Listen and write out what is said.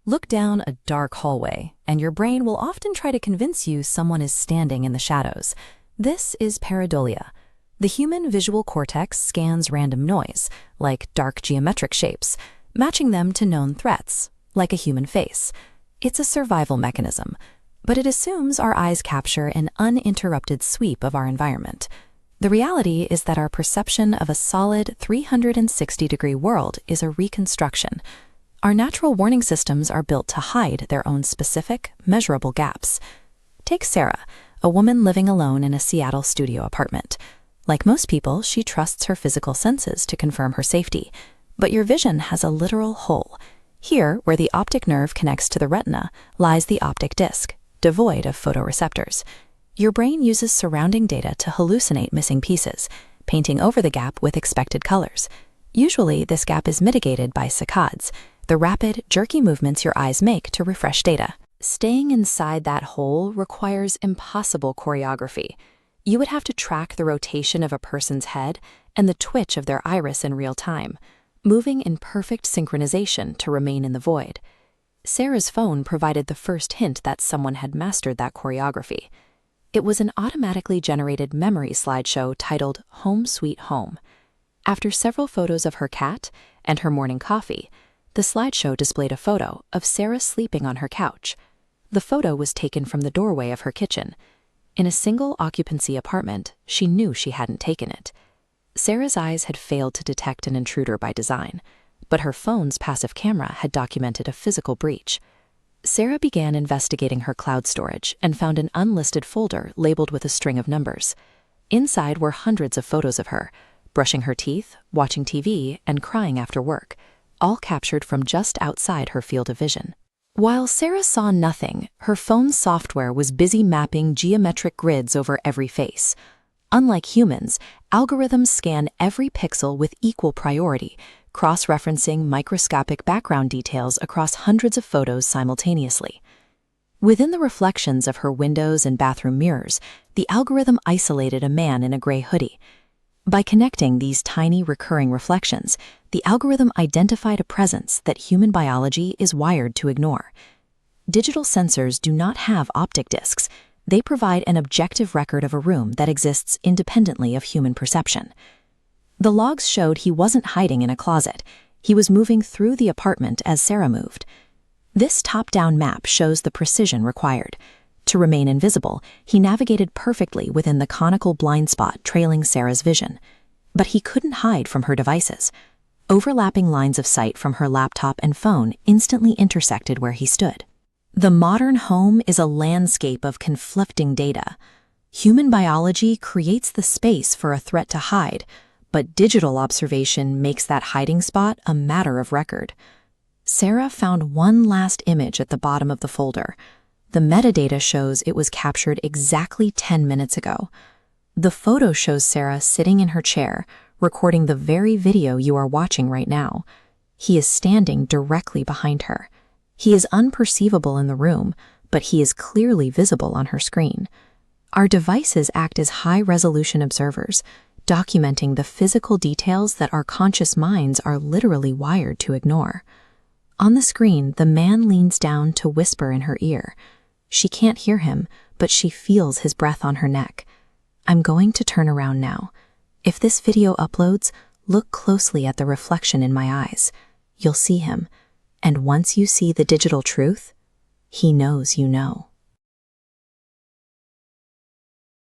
Look down a dark hallway, and your brain will often try to convince you someone is standing in the shadows. This is pareidolia. The human visual cortex scans random noise, like dark geometric shapes, matching them to known threats, like a human face. It's a survival mechanism, but it assumes our eyes capture an uninterrupted sweep of our environment. The reality is that our perception of a solid 360-degree world is a reconstruction. Our natural warning systems are built to hide their own specific, measurable gaps. Take Sarah, a woman living alone in a Seattle studio apartment. Like most people, she trusts her physical senses to confirm her safety. But your vision has a literal hole. Here, where the optic nerve connects to the retina, lies the optic disc, devoid of photoreceptors. Your brain uses surrounding data to hallucinate missing pieces, painting over the gap with expected colors. Usually, this gap is mitigated by saccades, the rapid, jerky movements your eyes make to refresh data. Staying inside that hole requires impossible choreography. You would have to track the rotation of a person's head and the twitch of their iris in real time, moving in perfect synchronization to remain in the void. Sarah's phone provided the first hint that someone had mastered that choreography. It was an automatically generated memory slideshow titled Home Sweet Home. After several photos of her cat and her morning coffee, the slideshow displayed a photo of Sarah sleeping on her couch. The photo was taken from the doorway of her kitchen. In a single-occupancy apartment, she knew she hadn't taken it. Sarah's eyes had failed to detect an intruder by design, but her phone's passive camera had documented a physical breach. Sarah began investigating her cloud storage and found an unlisted folder labeled with a string of numbers. Inside were hundreds of photos of her, brushing her teeth, watching TV, and crying after work, all captured from just outside her field of vision. While Sarah saw nothing, her phone's software was busy mapping geometric grids over every face. Unlike humans, algorithms scan every pixel with equal priority, cross-referencing microscopic background details across hundreds of photos simultaneously. Within the reflections of her windows and bathroom mirrors, the algorithm isolated a man in a gray hoodie. By connecting these tiny recurring reflections, the algorithm identified a presence that human biology is wired to ignore. Digital sensors do not have optic discs. They provide an objective record of a room that exists independently of human perception. The logs showed he wasn't hiding in a closet. He was moving through the apartment as Sarah moved. This top-down map shows the precision required. To remain invisible, he navigated perfectly within the conical blind spot trailing Sarah's vision. But he couldn't hide from her devices. Overlapping lines of sight from her laptop and phone instantly intersected where he stood. The modern home is a landscape of conflicting data. Human biology creates the space for a threat to hide, but digital observation makes that hiding spot a matter of record. Sarah found one last image at the bottom of the folder. The metadata shows it was captured exactly 10 minutes ago. The photo shows Sarah sitting in her chair, recording the very video you are watching right now. He is standing directly behind her. He is unperceivable in the room, but he is clearly visible on her screen. Our devices act as high-resolution observers, documenting the physical details that our conscious minds are literally wired to ignore. On the screen, the man leans down to whisper in her ear. She can't hear him, but she feels his breath on her neck. I'm going to turn around now. If this video uploads, look closely at the reflection in my eyes. You'll see him. And once you see the digital truth, he knows you know.